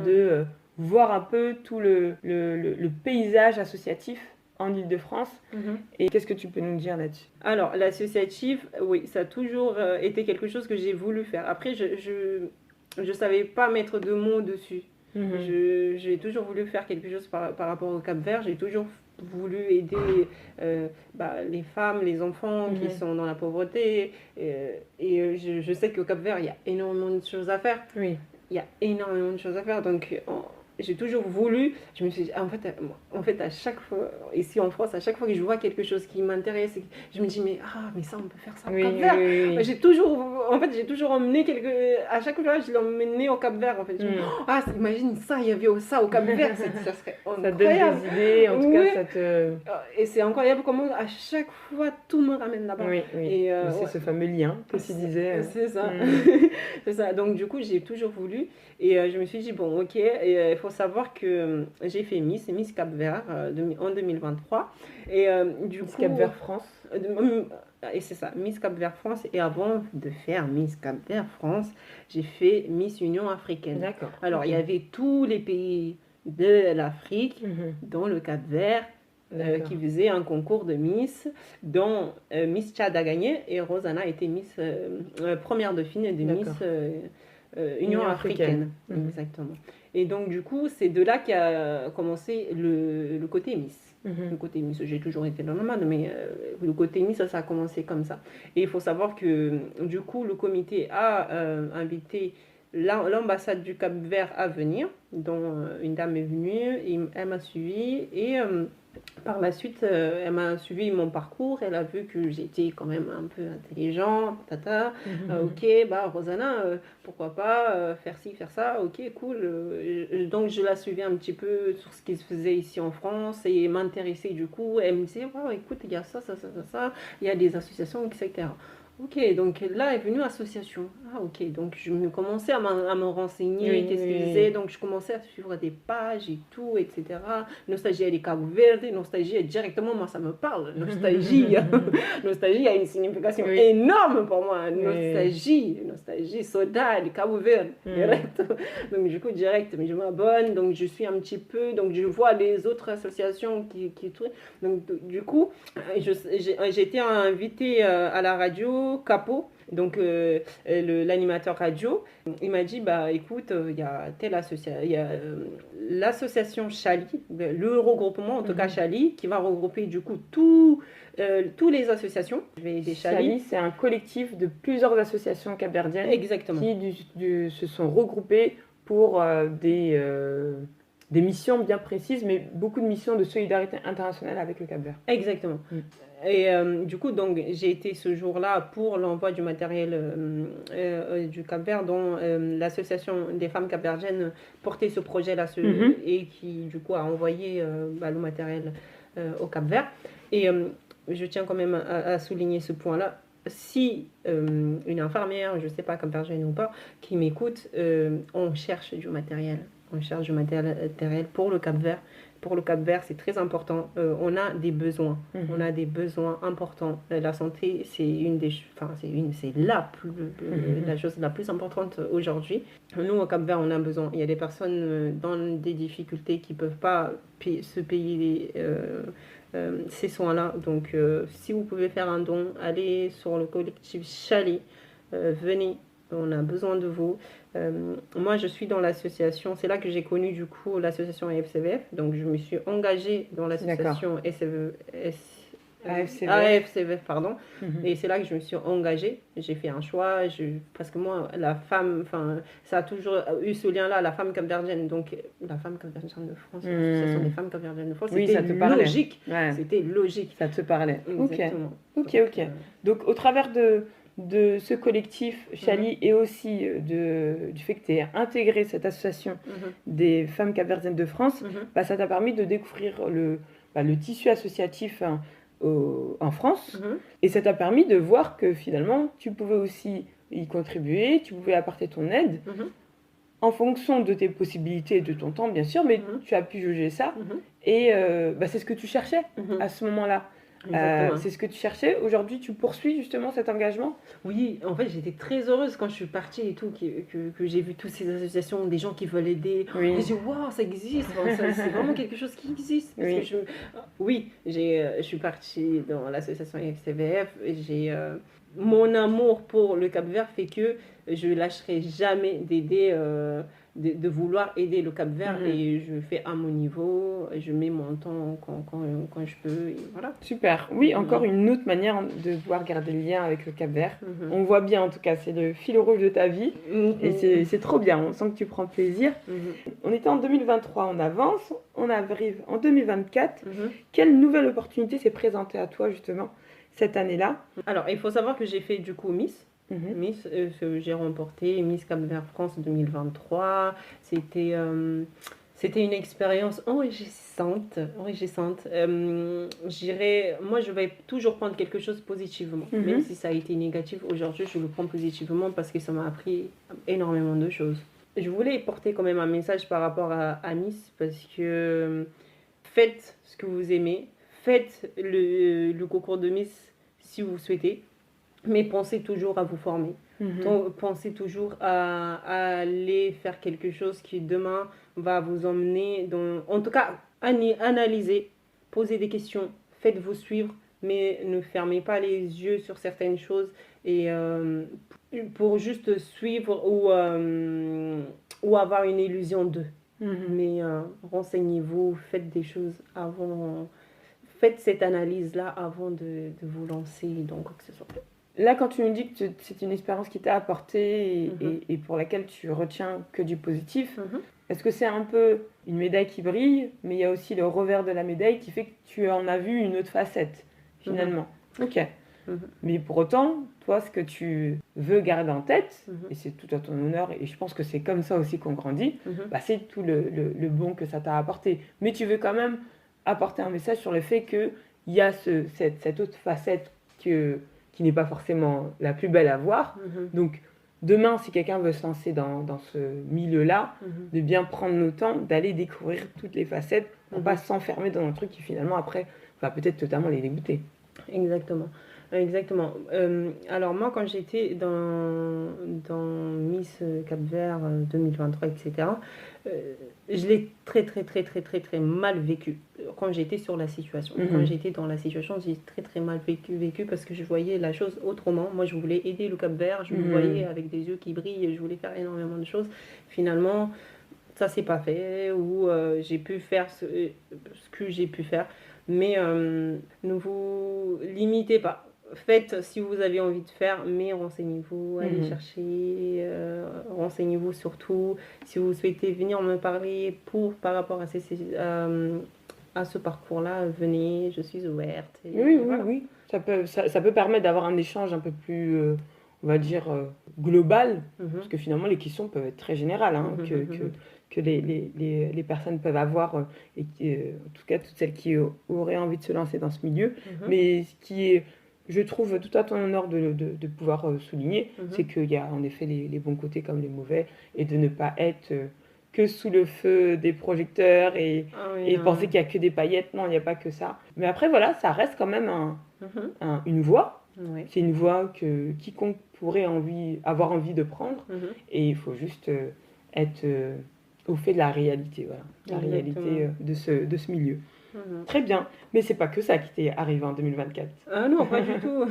de voir un peu tout le paysage associatif en Île-de-France. Et qu'est-ce que tu peux nous dire là-dessus ? Alors, l'associatif, oui, ça a toujours été quelque chose que j'ai voulu faire. Après, je savais pas mettre de mots dessus. J'ai toujours voulu faire quelque chose par rapport au Cap-Vert. J'ai toujours voulu aider les femmes, les enfants qui sont dans la pauvreté. Et je sais qu'au Cap-Vert, il y a énormément de choses à faire. Oui. Il y a énormément de choses à faire. Donc, j'ai toujours voulu. Je me suis dit, en fait, à chaque fois, ici en France, à chaque fois que je vois quelque chose qui m'intéresse, je me dis, mais ça, on peut faire ça au Cap-Vert. Oui. J'ai toujours emmené à chaque fois, je l'ai emmené au Cap-Vert. En fait. Imagine ça, il y avait ça au Cap-Vert, ça serait incroyable. Ça te donne des idées, en tout cas, ça te... Et c'est incroyable comment à chaque fois, tout me ramène là-bas. Oui. Et, c'est ce fameux lien que tu disais. C'est ça. C'est ça. Donc, du coup, j'ai toujours voulu. Et je me suis dit, bon, ok, il faut savoir que j'ai fait Miss Cap-Vert en 2023. Et Miss Cap-Vert France. Et c'est ça, Miss Cap-Vert France. Et avant de faire Miss Cap-Vert France, j'ai fait Miss Union africaine. D'accord. Alors, il y avait tous les pays de l'Afrique, dont le Cap-Vert, qui faisait un concours de Miss, dont Miss Tchad a gagné. Et Rosanna était Miss première dauphine de Miss... Union africaine. Exactement. Et donc, du coup, c'est de là qu'a commencé le côté Miss. Le côté Miss, j'ai toujours été dans la mode, mais le côté Miss, ça a commencé comme ça. Et il faut savoir que, du coup, le comité a invité l'ambassade du Cap-Vert à venir, dont une dame est venue, et elle m'a suivie, et par la suite, elle m'a suivi mon parcours, elle a vu que j'étais quand même un peu intelligente, ok, Rosanna, pourquoi pas faire ci, faire ça, ok, cool. Donc je la suivais un petit peu sur ce qui se faisait ici en France et m'intéressait du coup. Elle me disait, wow, écoute, il y a ça, il y a des associations, etc. Ok, donc là est venue l'association. Ok, donc je me commençais à me renseigner, qu'est-ce qu'ils faisaient. Donc je commençais à suivre des pages et tout, etc. Nostalgie, elle est Cabo Verde. Nostalgie, directement, moi, ça me parle. Nostalgie, nostalgie a une signification énorme pour moi. Nostalgie, soda, elle est Cabo Verde. Direct. Donc du coup, direct, mais je m'abonne. Donc je suis un petit peu, donc je vois les autres associations qui donc du coup, j'ai été invitée à la radio Capo, donc l'animateur radio. Il m'a dit, écoute, il y a telle association, il y a l'association Chali, le regroupement en tout cas Chali, qui va regrouper du coup tous les associations. Chali, c'est un collectif de plusieurs associations capverdiennes. Exactement. Qui se sont regroupées pour des missions bien précises, mais beaucoup de missions de solidarité internationale avec le Cap-Vert. Exactement. Et du coup, donc, j'ai été ce jour-là pour l'envoi du matériel du Cap-Vert, dont l'association des femmes capverdiennes portait ce projet-là et qui, du coup, a envoyé le matériel au Cap-Vert. Et je tiens quand même à souligner ce point-là. Si une infirmière, je ne sais pas, capverdienne ou pas, qui m'écoute, on cherche du matériel. On cherche du matériel pour le Cap-Vert. Pour le Cap-Vert, c'est très important. On a des besoins. On a des besoins importants. La santé, c'est la chose la plus importante aujourd'hui. Nous, au Cap-Vert, on a besoin. Il y a des personnes dans des difficultés qui ne peuvent pas se payer ces soins-là. Donc, si vous pouvez faire un don, allez sur le collectif Chali. Venez. On a besoin de vous. Moi, je suis dans l'association. C'est là que j'ai connu, du coup, l'association AFCVF. Donc, je me suis engagée dans l'association AFCVF, pardon. Mhm. Et c'est là que je me suis engagée. J'ai fait un choix. Parce que moi, la femme, enfin, ça a toujours eu ce lien-là, la femme capverdienne. Donc, la femme capverdienne de France, l'association des femmes capverdiennes de France, Oui, c'était ça te parlait. logique. Ouais. C'était logique. Ça te parlait. Exactement. Ok. Donc, au travers de ce collectif Chali et aussi du fait que tu aies intégré cette association des femmes capverdiennes de France, bah, ça t'a permis de découvrir le tissu associatif en France. Et ça t'a permis de voir que finalement, tu pouvais aussi y contribuer, tu pouvais apporter ton aide en fonction de tes possibilités et de ton temps, bien sûr, mais tu as pu juger ça. Et bah, c'est ce que tu cherchais à ce moment-là. C'est ce que tu cherchais. Aujourd'hui, tu poursuis justement cet engagement? Oui, en fait, j'étais très heureuse quand je suis partie et tout, que j'ai vu toutes ces associations, des gens qui veulent aider. Oui. J'ai dit, waouh, ça existe, c'est vraiment quelque chose qui existe. Parce que je suis partie dans l'association FCVF. Mon amour pour le Cap-Vert fait que je ne lâcherai jamais d'aider, de vouloir aider le Cap-Vert et je fais à mon niveau, je mets mon temps quand je peux. Et voilà. Super. Oui, encore une autre manière de pouvoir garder le lien avec le Cap-Vert. On voit bien en tout cas, c'est le fil rouge de ta vie et c'est trop bien, on sent que tu prends plaisir. On était en 2023, on avance, on arrive en 2024. Quelle nouvelle opportunité s'est présentée à toi justement cette année-là? Alors, il faut savoir que j'ai fait du coup Miss. Miss, j'ai remporté Miss Cap-Vert France 2023. C'était une expérience enrichissante. Moi, je vais toujours prendre quelque chose positivement. Même si ça a été négatif, aujourd'hui, je le prends positivement parce que ça m'a appris énormément de choses. Je voulais porter quand même un message par rapport à Miss parce que faites ce que vous aimez. Faites le concours de Miss si vous souhaitez, mais pensez toujours à vous former. Pensez toujours à aller faire quelque chose qui demain va vous emmener dans... En tout cas, analysez, posez des questions, faites-vous suivre, mais ne fermez pas les yeux sur certaines choses et pour juste suivre ou avoir une illusion d'eux. Mais renseignez-vous, faites des choses avant... Faites cette analyse-là avant de vous lancer dans quoi que ce soit. Là, quand tu nous dis que c'est une expérience qui t'a apporté et pour laquelle tu retiens que du positif, est-ce que c'est un peu une médaille qui brille, mais il y a aussi le revers de la médaille qui fait que tu en as vu une autre facette, finalement? Ok. Mais pour autant, toi, ce que tu veux garder en tête, et c'est tout à ton honneur, et je pense que c'est comme ça aussi qu'on grandit, bah, c'est tout le bon que ça t'a apporté. Mais tu veux quand même apporter un message sur le fait qu'il y a cette autre facette qui n'est pas forcément la plus belle à voir. Donc, demain, si quelqu'un veut se lancer dans ce milieu-là, de bien prendre le temps d'aller découvrir toutes les facettes pour pas s'enfermer dans un truc qui finalement, après, va peut-être totalement les dégoûter. Exactement. Alors moi, quand j'étais dans Miss Cap-Vert 2023, etc., je l'ai très mal vécu quand j'étais sur la situation. Quand j'étais dans la situation, j'ai très mal vécu parce que je voyais la chose autrement. Moi, je voulais aider le Cap-Vert, je me voyais avec des yeux qui brillent, je voulais faire énormément de choses. Finalement, ça s'est pas fait ou j'ai pu faire ce que j'ai pu faire. Mais ne vous limitez pas. Faites si vous avez envie de faire, mais renseignez-vous, allez chercher, renseignez-vous surtout. Si vous souhaitez venir me parler par rapport à ce parcours-là, venez, je suis ouverte. Oui. Ça peut permettre d'avoir un échange un peu plus, on va dire, global, parce que finalement les questions peuvent être très générales, que les personnes peuvent avoir, et en tout cas toutes celles qui auraient envie de se lancer dans ce milieu. Mais ce qui est, je trouve, tout à ton honneur de pouvoir souligner, c'est qu'il y a en effet les bons côtés comme les mauvais, et de ne pas être que sous le feu des projecteurs et penser qu'il n'y a que des paillettes. Non, il n'y a pas que ça. Mais après, voilà, ça reste quand même une voie. C'est une voie que quiconque pourrait avoir envie de prendre. Et il faut juste être au fait de la réalité, voilà, la réalité de ce milieu. Très bien, mais c'est pas que ça qui t'est arrivé en 2024. Ah non, pas du tout.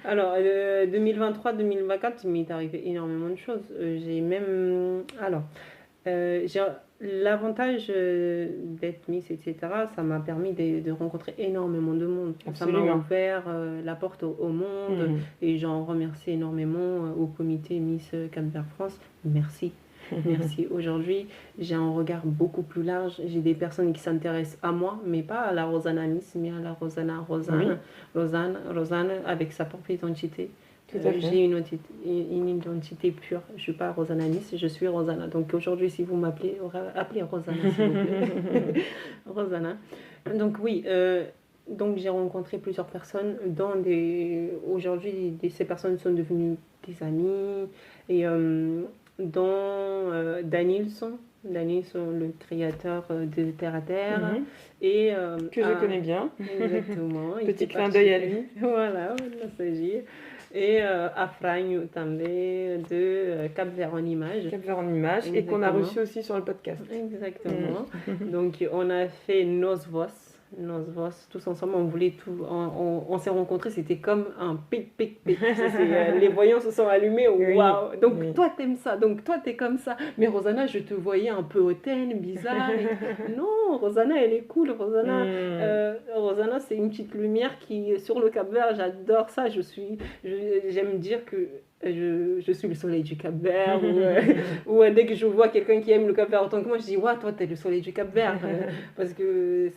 Alors, 2023-2024, il m'est arrivé énormément de choses. J'ai même... Alors, L'avantage d'être Miss, etc., ça m'a permis de rencontrer énormément de monde. Absolument. Ça m'a ouvert la porte au monde et j'en remercie énormément au comité Miss Cap-Vert France. Merci. Merci. Aujourd'hui, j'ai un regard beaucoup plus large. J'ai des personnes qui s'intéressent à moi, mais pas à la Rosanna Miss, mais à la Rosanna Rosanne avec sa propre identité. J'ai une identité pure. Je ne suis pas Rosanna Nice, je suis Rosanna. Donc aujourd'hui, si vous m'appelez, appelez Rosanna, s'il vous plaît. Rosanna. Donc oui, donc j'ai rencontré plusieurs personnes. Aujourd'hui, ces personnes sont devenues des amis. Et dont Danielson, le créateur de Terre à Terre. Et, que je connais bien. Exactement. Petit clin d'œil à lui. Voilà, il s'agit. Et Afragne também de Cap-Vert en Images. Cap-Vert en Images, et qu'on a reçu aussi sur le podcast. Exactement. Donc on a fait Nos Voix, tous ensemble, on s'est rencontrés, c'était comme un pic. Les voyants se sont allumés, waouh. Wow. Donc toi t'aimes ça, donc toi t'es comme ça. Mais Rosanna, je te voyais un peu hautaine, bizarre. Non, Rosanna, elle est cool. Rosanna, c'est une petite lumière qui sur le Cap-Vert, j'adore ça. J'aime dire que je suis le soleil du Cap-Vert ou dès que je vois quelqu'un qui aime le Cap-Vert autant que moi, je dis ouais, toi t'es le soleil du Cap-Vert parce que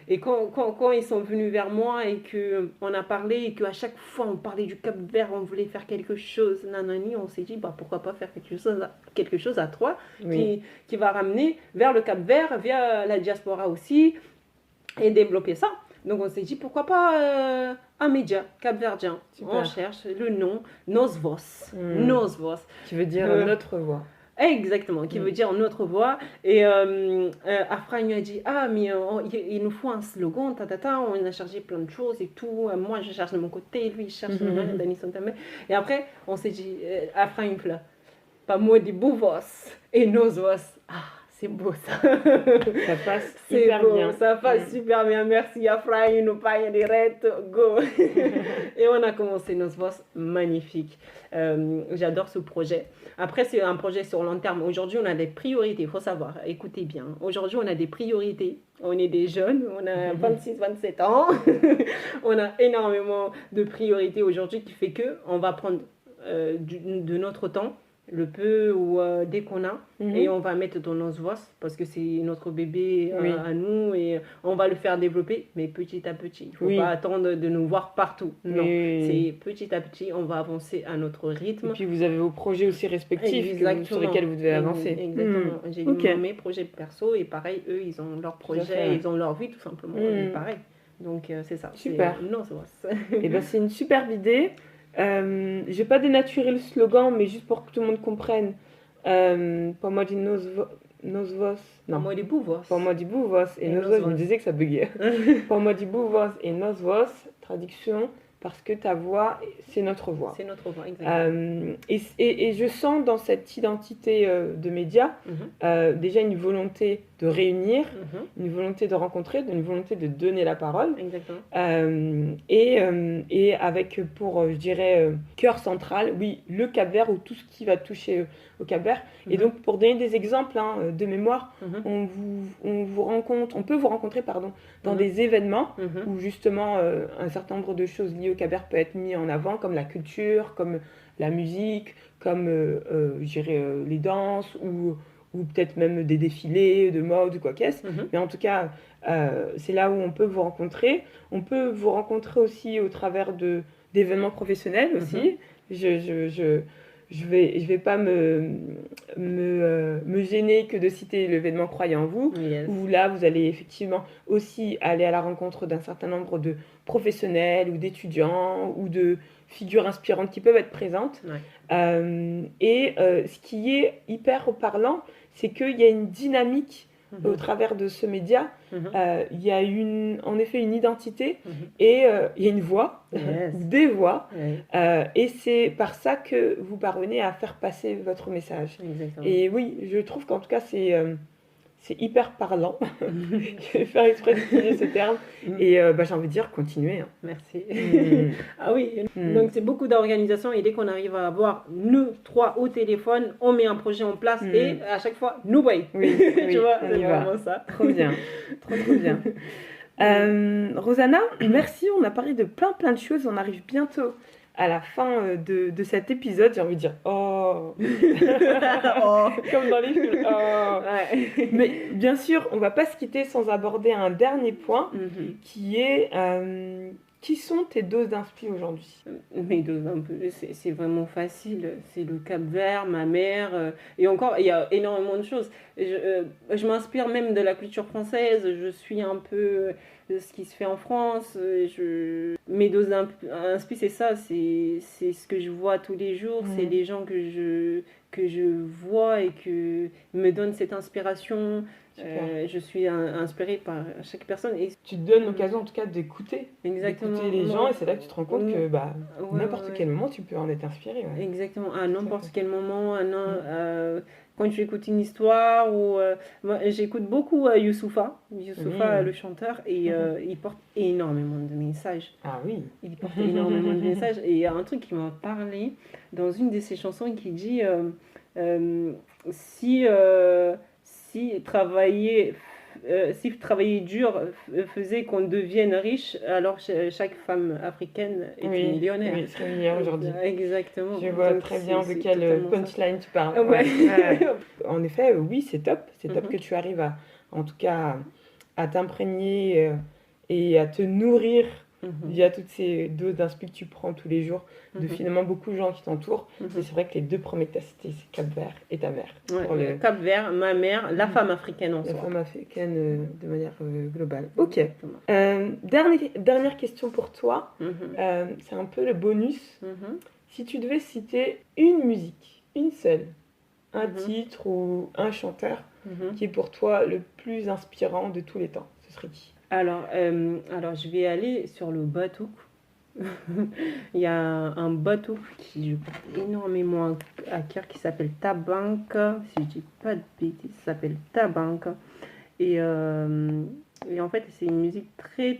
et quand ils sont venus vers moi et que on a parlé et qu'à chaque fois on parlait du Cap-Vert, on voulait faire quelque chose, nanani, on s'est dit pourquoi pas faire quelque chose à trois qui va ramener vers le Cap-Vert via la diaspora aussi et développer ça. Donc on s'est dit pourquoi pas un média cap-verdien. On cherche le nom Nos Voix. Nos Voix. Qui veut dire notre voix. Exactement, qui veut dire notre voix. Et Afragne a dit mais il nous faut un slogan, on a chargé plein de choses et tout. Moi je cherche de mon côté, lui il cherche de mon côté, Dani Santamé. Et après on s'est dit Afragne pas moi des beaux voix et nos voix. C'est beau ça. Ça passe super bien. Ça passe super bien. Merci Afragne, nous paye direct, go. Et on a commencé nos voix magnifiques. J'adore ce projet. Après, c'est un projet sur long terme. Aujourd'hui, on a des priorités, il faut savoir. Écoutez bien. Aujourd'hui, on a des priorités. On est des jeunes, on a 26-27 ans. On a énormément de priorités aujourd'hui qui fait qu'on va prendre de notre temps, le peu ou dès qu'on a, et on va mettre dans nos voix parce que c'est notre bébé à nous et on va le faire développer, mais petit à petit. Il ne faut pas attendre de nous voir partout. Non, c'est petit à petit, on va avancer à notre rythme. Et puis vous avez vos projets aussi respectifs sur lesquels vous devez avancer. Exactement. J'ai mes projets perso et pareil, eux, ils ont leurs projets, ils ont leur vie tout simplement. Pareil. Donc c'est ça. Super. Et ben c'est une superbe idée. Je vais pas dénaturer le slogan, mais juste pour que tout le monde comprenne. Pour moi, dit nos voix. Non, moi, dit bou voix. Pour moi, dit bou voix et nos voix. Je me disais que ça buguait. Pour moi, dit bou voix et nos voix. Traduction, parce que ta voix, c'est notre voix. C'est notre voix, exactement. Et je sens dans cette identité de média déjà une volonté de réunir, une volonté de rencontrer, une volonté de donner la parole. Exactement. Et avec pour, je dirais, cœur central, le Cap-Vert ou tout ce qui va toucher au Cap-Vert. Et donc, pour donner des exemples de mémoire, on peut vous rencontrer dans des événements où justement un certain nombre de choses liées au Cap-Vert peut être mis en avant, comme la culture, comme la musique, comme je dirais, les danses ou peut-être même des défilés de mode ou quoi qu'est-ce. Mais en tout cas, c'est là où on peut vous rencontrer. On peut vous rencontrer aussi au travers d'événements professionnels aussi. Je vais pas me gêner que de citer l'événement Croyez en vous, où là, vous allez effectivement aussi aller à la rencontre d'un certain nombre de professionnels ou d'étudiants ou de figures inspirantes qui peuvent être présentes. Ce qui est hyper parlant, c'est qu'il y a une dynamique au travers de ce média. Il y a en effet une identité et il y a une voix, des voix. Et c'est par ça que vous parvenez à faire passer votre message. Exactement. Et oui, je trouve qu'en tout cas, c'est c'est hyper parlant. Je vais faire exprès d'utiliser ce terme. Et j'ai envie de dire, continuez. Hein. Merci. Mm. Ah oui, donc c'est beaucoup d'organisation et dès qu'on arrive à avoir nous trois au téléphone, on met un projet en place et à chaque fois, nous voyons. Oui, Tu vois, on c'est y va. vraiment ça. Trop bien, trop bien. Rosanna, merci, on a parlé de plein de choses, on arrive bientôt à la fin de cet épisode, j'ai envie de dire oh, comme dans les films, oh. Ouais. Mais bien sûr, on va pas se quitter sans aborder un dernier point qui est qui sont tes doses d'inspi aujourd'hui? Mes doses un peu, c'est vraiment facile, c'est le Cap-Vert, ma mère, et encore, il y a énormément de choses. Je m'inspire même de la culture française, je suis un peu de ce qui se fait en France. Mes doses d'inspi, c'est ça, c'est ce que je vois tous les jours, c'est les gens que je vois et que me donnent cette inspiration. Je suis inspirée par chaque personne. Et tu te donnes l'occasion en tout cas d'écouter les gens et c'est là que tu te rends compte que n'importe quel moment tu peux en être inspiré. Ouais. Exactement, à n'importe quel moment, quand tu écoutes une histoire ou moi, j'écoute beaucoup Youssoupha, le chanteur, et il porte énormément de messages. Ah oui. Il porte énormément de messages et il y a un truc qui m'a parlé dans une de ses chansons qui dit si travailler dur faisait qu'on devienne riche, alors chaque femme africaine est une millionnaire. Oui, serait millionnaire aujourd'hui. Exactement. Je vois très bien de quelle punchline tu parles. Ouais. En effet, oui, c'est top. C'est top que tu arrives en tout cas, à t'imprégner et à te nourrir via toutes ces doses d'inspi que tu prends tous les jours, de finalement beaucoup de gens qui t'entourent. Et c'est vrai que les deux premiers que tu as cités, c'est Cap-Vert et ta mère. Ouais, Cap-Vert, ma mère, la femme africaine en soi. La femme africaine de manière globale. Ok. Dernière question pour toi. C'est un peu le bonus. Si tu devais citer une musique, une seule, un titre ou un chanteur qui est pour toi le plus inspirant de tous les temps, ce serait qui? Alors, je vais aller sur le batouk. Il y a un batouk qui je porte énormément à cœur qui s'appelle Tabanka. Si je dis pas de bêtises, ça s'appelle Tabanka. Et en fait, c'est une musique très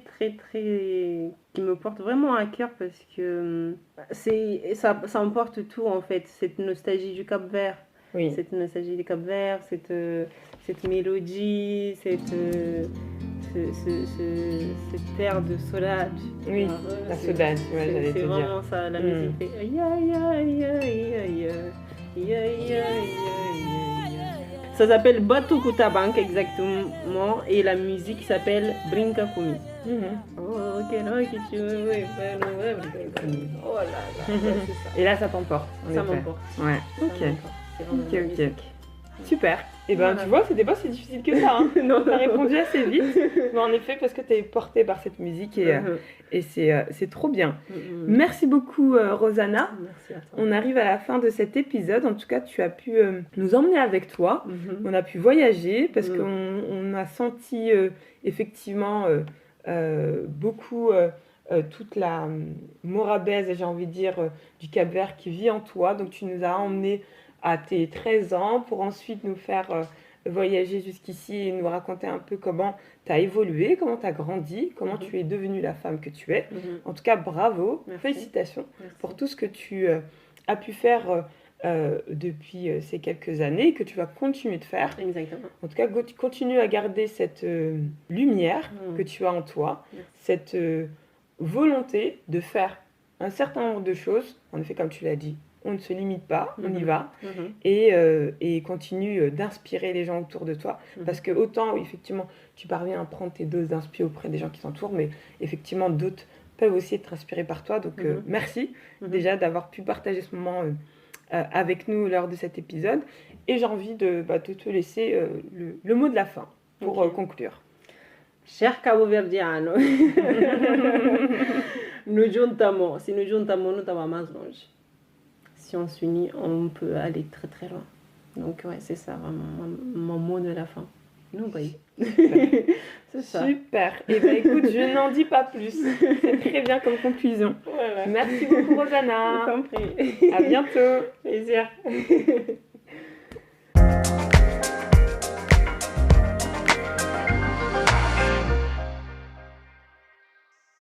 qui me porte vraiment à cœur parce que ça emporte tout en fait. Cette nostalgie du Cap-Vert. Oui. Cette nostalgie du Cap-Vert, cette mélodie, cette air de saudade. Oui, la saudade, j'allais te dire. C'est vraiment ça, la musique fait aïe aïe aïe aïe aïe aïe. Ça s'appelle Batuku Tabanka exactement et la musique s'appelle Brinca Kumi. Oh là là, et là ça t'emporte. Ça m'emporte. Ouais. Ok. Super. Et tu vois, c'était pas si difficile que ça. Hein. Non, t'as répondu assez vite. Mais en effet, parce que t'es portée par cette musique et c'est trop bien. Merci beaucoup, Rosanna. Merci à toi. On arrive à la fin de cet épisode. En tout cas, tu as pu nous emmener avec toi. On a pu voyager parce qu'on a senti effectivement beaucoup toute la morabèse, j'ai envie de dire, du Cap-Vert qui vit en toi. Donc, tu nous as emmenés à tes 13 ans pour ensuite nous faire voyager jusqu'ici et nous raconter un peu comment tu as évolué, comment tu as grandi, comment tu es devenue la femme que tu es. En tout cas, bravo, félicitations pour tout ce que tu as pu faire depuis ces quelques années et que tu vas continuer de faire. Exactement. En tout cas, continue à garder cette lumière que tu as en toi, cette volonté de faire un certain nombre de choses. En effet, comme tu l'as dit, on ne se limite pas, on y va et continue d'inspirer les gens autour de toi parce que autant effectivement tu parviens à prendre tes doses d'inspi auprès des gens qui t'entourent, mais effectivement d'autres peuvent aussi être inspirés par toi, donc merci déjà d'avoir pu partager ce moment avec nous lors de cet épisode et j'ai envie de te laisser le mot de la fin pour conclure. Cher Cabo-Verdiano, nous juntamos, si nous juntamos nous allons más longe. Si on s'unit, on peut aller très loin. Donc c'est ça vraiment mon mot de la fin. Nous voyons. C'est ça. Super. Et écoute, je n'en dis pas plus. C'est très bien comme conclusion. Voilà. Merci beaucoup Rosanna. Je t'en prie. À bientôt. Plaisir.